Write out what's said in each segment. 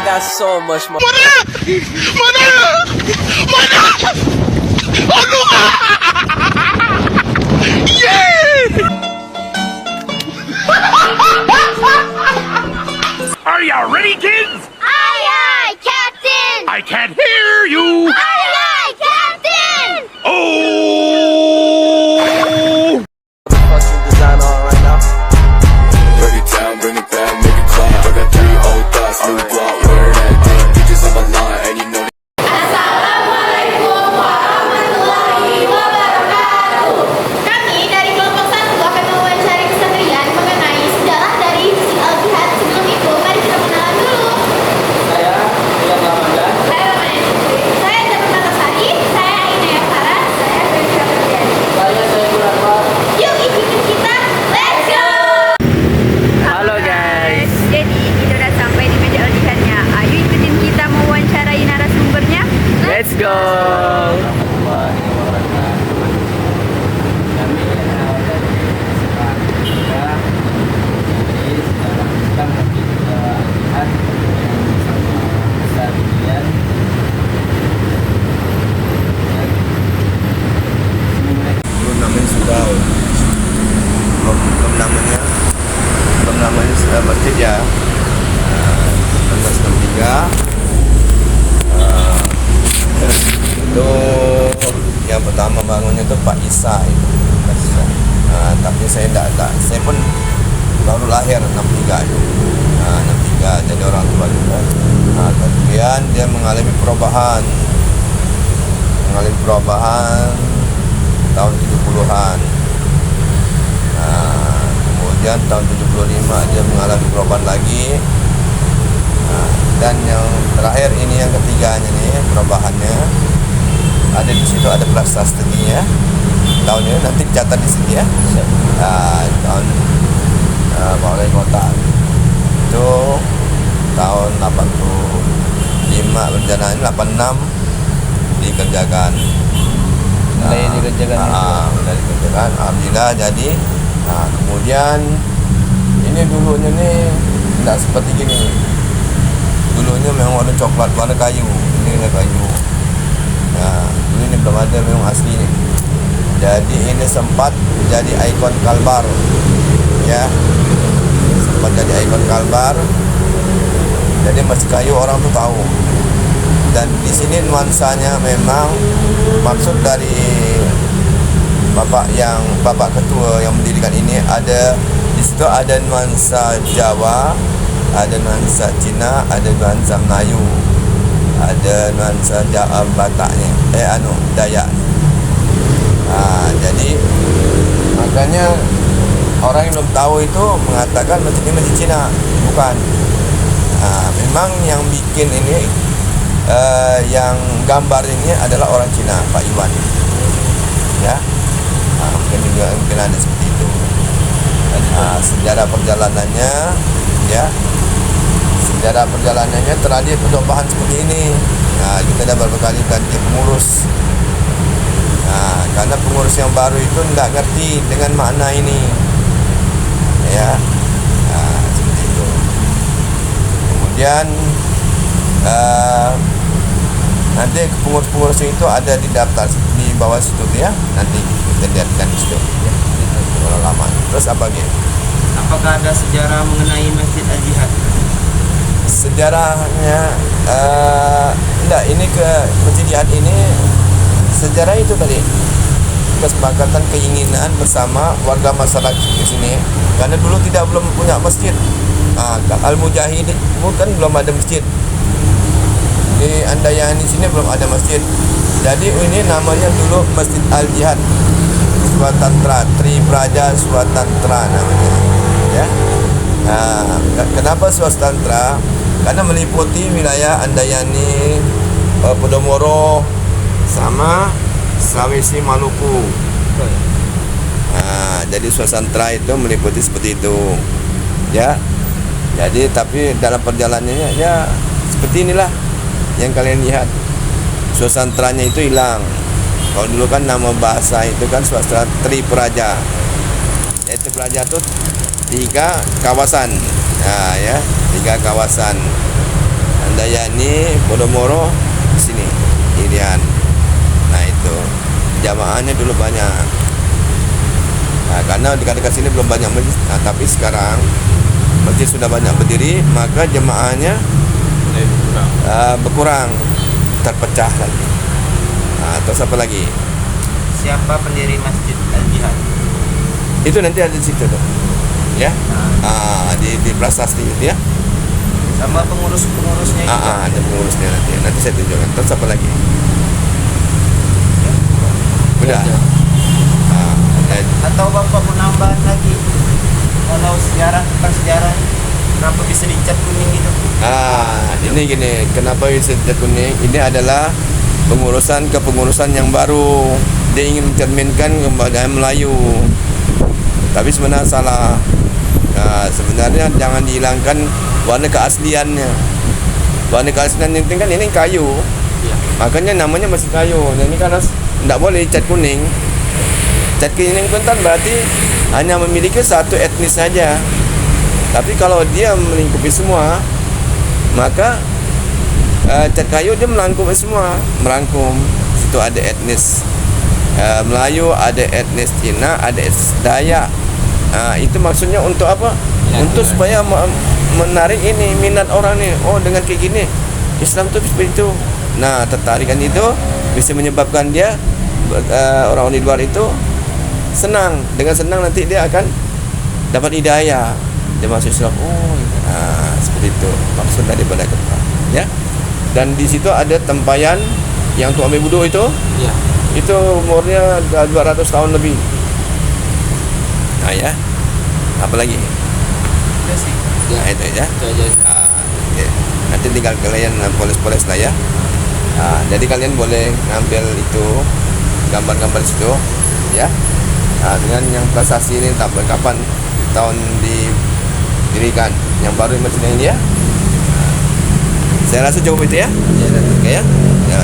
got so much money. Are you ready, kids? Aye, aye, Captain! I can't hear you. Aye, aye, Captain! Oh! Fucking designer on right now. Break it down, bring it back, make it clap. I got 3 old thoughts, new guap, where that thing. Bitches on my line, and you know Assalamualaikum warahmatullahi wabarakatuh. Kami dari kelompok 1 akan mewawancari kesatrian mengenai sejarah dari Masjid Al-Jihad. Sebelum itu, mari kita kenalan dulu. Saya Ramadan. Saya Jabir Matasari. Saya Aina Yafara. Saya Felicia Berdiani. Yuk ikutin kita. Let's go! Halo guys. Jadi kita udah sampai di meja Al-Jihadnya. Ayo ikutin kita mewawancarai narasumbernya. Let's go. Belum namanya sudah belum namanya sudah masjid ya. 1963 itu yang pertama bangunnya itu Pak Isa itu. Tapi saya saya pun baru lahir 63 itu. 63 jadi orang tua juga. Kemudian dia mengalami perubahan tahun 70-an. Kemudian tahun 75 dia mengalami perubahan lagi. Dan yang terakhir ini yang ketiganya nih perubahannya ada di situ, ada prasasti-nya. Tahun ini nanti dicatat di sini ya. Tahun Balai Kota itu tahun 85 berjalan 86 dikerjakan. Mulai dikerjakan. Mulai dikerjakan. Alhamdulillah jadi. Kemudian ini dulunya nih tidak seperti gini. Dulunya memang warna coklat, warna kayu. Ini warna kayu. Dulu ini belum ada, memang asli nih. Jadi ini sempat jadi ikon Kalbar, ya. Sempat jadi ikon Kalbar. Jadi masih kayu orang tuh tahu. Dan di sini nuansanya memang maksud dari bapak ketua yang mendirikan ini ada di situ ada nuansa Jawa, ada nuansa Cina, ada nuansa Melayu, ada nuansa Bataknya, Dayak. Jadi makanya orang yang belum tahu itu mengatakan masjid ini masjid Cina, bukan. Memang yang bikin ini yang gambar ini adalah orang Cina, Pak Iwan. Ya, mungkin ada seperti itu. Sejarah perjalanannya, ya. Sejarah perjalanannya terjadi perubahan seperti ini. Kita dah beberapa kali ganti pengurus. Karena pengurus yang baru itu tidak ngerti dengan makna ini, ya. Seperti itu. Kemudian nanti pengurus-pengurus itu ada di daftar di bawah situ ya. Nanti kita lihatkan di situ. Ya. Lama. Terus apa lagi? Apakah ada sejarah mengenai Masjid Al-Jihad? Sejarahnya enggak, ini ke Masjid Jihad ini sejarah itu tadi kesepakatan keinginan bersama warga masyarakat di sini karena dulu belum punya masjid. Al-Mujahid bukan belum ada masjid. Di Andayani sini belum ada masjid. Jadi ini namanya dulu Masjid Al-Jihad Swatantra, Tri Praja Swatantra namanya. Ya. Kenapa Swatantra? Karena meliputi wilayah Andayani, Podomoro, sama Sulawesi Maluku. Jadi Swatantra itu meliputi seperti itu, ya. Jadi tapi dalam perjalanannya ya seperti inilah yang kalian lihat. Swatantranya itu hilang. Kalau dulu kan nama bahasa itu kan swastra Tri Praja. Tri Praja itu 3 kawasan. Ya, 3 kawasan. Handayani, Podomoro, sini Irian. Nah itu jamaahnya dulu banyak. Nah, karena dekat-dekat sini belum banyak masjid. Nah, tapi sekarang masjid sudah banyak berdiri, maka jemaahnya berkurang, terpecah lagi. Nah, terus apa lagi? Siapa pendiri Masjid Al-Jihad? Itu nanti ada di situ tuh, ya. Di prasasti itu ya. Sama pengurus-pengurusnya itu. Ada pengurusnya nanti saya tunjukkan. Terus apa lagi? Udah. Atau Bapak mau nambahan lagi? Kalau tentang sejarah, kenapa bisa dicat kuning gitu? Ini gini, kenapa bisa dicat kuning? Ini adalah kepengurusan yang baru. Dia ingin mencerminkan kebudayaan Melayu, tapi sebenarnya salah. Sebenarnya jangan dihilangkan warna keasliannya. Warna keaslian itu kan ini kayu, makanya namanya masih kayu. Dan ini karena tidak boleh cat kuning. Cat kuning pun kan berarti hanya memiliki satu etnis saja. Tapi kalau dia melingkupi semua, maka cat kayu dia melangkum semua, merangkum. Situ ada etnis Melayu, ada etnis Cina, ada etnis Dayak. Itu maksudnya untuk apa? Untuk supaya menarik ini minat orang nih. Oh, dengan kayak gini Islam tuh seperti itu. Nah, tertarikan itu bisa menyebabkan dia orang di luar itu senang. Dengan senang nanti dia akan dapat hidayah. Dia masuk Islam. Oh, seperti itu maksud daripada kita, ya. Dan di situ ada tempayan yang untuk ambil wudu itu. Iya. Itu umurnya 200 tahun lebih. Nah ya, apa lagi? Udah sih. Nah itu ya. Itu aja. Oke. Nanti tinggal kalian poles-poles lah ya. Jadi kalian boleh ngambil itu gambar-gambar situ, ya. Dengan yang prasasti ini kapan tahun didirikan, yang baru masjid ini ya. Saya rasa cukup itu ya. Oke ya.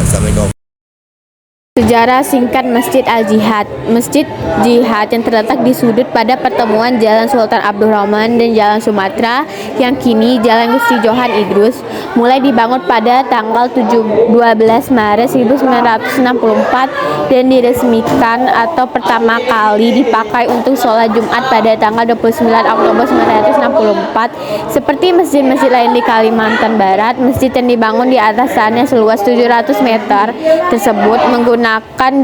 Assalamualaikum. Sejarah singkat Masjid Al-Jihad. Masjid Jihad yang terletak di sudut pada pertemuan Jalan Sultan Abdurrahman dan Jalan Sumatera yang kini Jalan Gusti Johan Idrus mulai dibangun pada tanggal 12 Maret 1964 dan diresmikan atau pertama kali dipakai untuk sholat Jumat pada tanggal 29 Oktober 1964. Seperti masjid-masjid lain di Kalimantan Barat, masjid yang dibangun di atas tanah seluas 700 meter tersebut menggunakan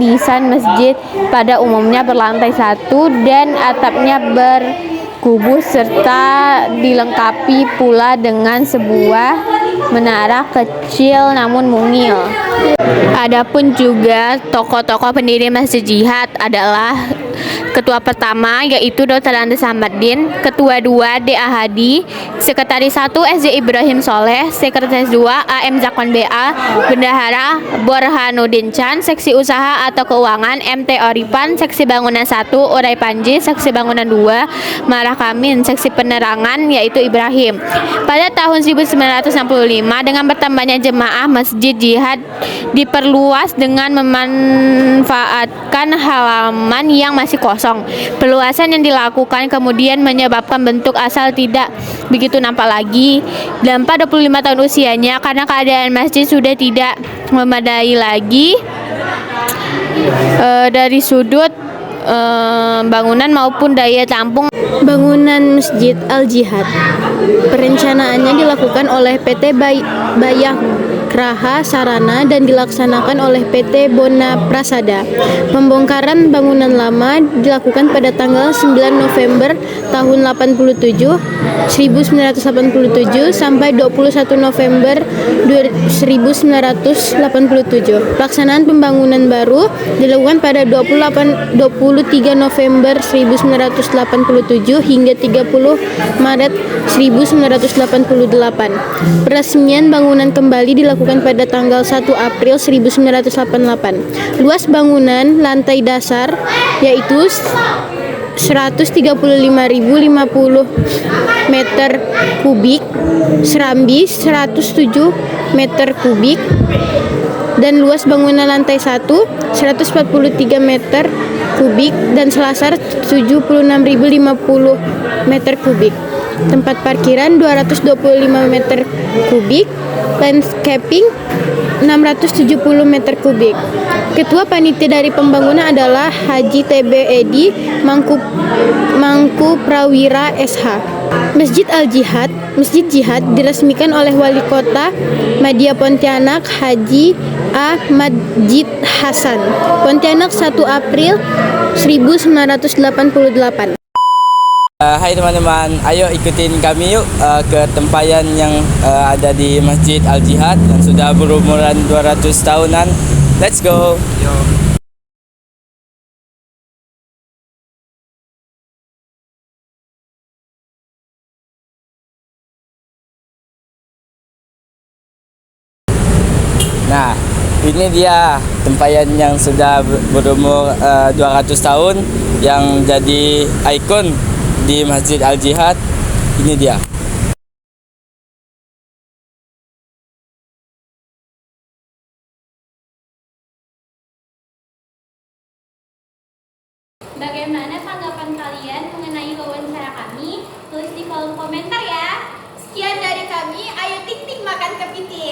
desain masjid pada umumnya berlantai satu dan atapnya berkubus serta dilengkapi pula dengan sebuah menara kecil namun mungil. Adapun juga tokoh-tokoh pendiri Masjid Jihad adalah Ketua pertama yaitu Dr. Andes Ahmaddin, Ketua 2 D. Ahadi, Sekretaris 1 SJ Ibrahim Soleh, Sekretaris 2 AM Zakwan BA, Bendahara Burhanuddin Chan, Seksi Usaha atau Keuangan MT Oripan, Seksi Bangunan 1 Uray Panji, Seksi Bangunan 2 Marah Kamin, Seksi Penerangan yaitu Ibrahim. Pada tahun 1965 dengan bertambahnya jemaah, Masjid Jihad diperluas dengan memanfaatkan halaman yang masih kosong. Perluasan yang dilakukan kemudian menyebabkan bentuk asal tidak begitu nampak lagi. Tanpa 25 tahun usianya karena keadaan masjid sudah tidak memadai lagi dari sudut bangunan maupun daya tampung. Bangunan Masjid Al-Jihad perencanaannya dilakukan oleh PT Bayagraha Sarana dan dilaksanakan oleh PT Bona Prasada. Pembongkaran bangunan lama dilakukan pada tanggal 9 November tahun 1987 sampai 21 November 1987. Pelaksanaan pembangunan baru dilakukan pada 23 November 1987 hingga 30 Maret 1988. Peresmian bangunan kembali dilakukan pada tanggal 1 April 1988. Luas bangunan lantai dasar yaitu 135.050 meter kubik, serambi 107 meter kubik, dan luas bangunan lantai 1 143 meter kubik dan selasar 76.050 meter kubik. Tempat parkiran 225 meter kubik, landscaping 670 meter kubik. Ketua panitia dari pembangunan adalah Haji TB Edi Mangku Prawira SH. Masjid Al-Jihad, Masjid Jihad diresmikan oleh Wali Kota Madya Pontianak Haji A. Majid Hasan, Pontianak 1 April 1988. Hai teman-teman, ayo ikutin kami yuk ke tempayan yang ada di Masjid Al-Jihad yang sudah berumuran 200 tahunan. Let's go. Nah, ini dia tempayan yang sudah berumur 200 tahun yang jadi ikon di Masjid Al-Jihad. Ini dia. Bagaimana tanggapan kalian mengenai wawancara kami? Tulis di kolom komentar ya. Sekian dari kami, ayo ting ting makan kepiting.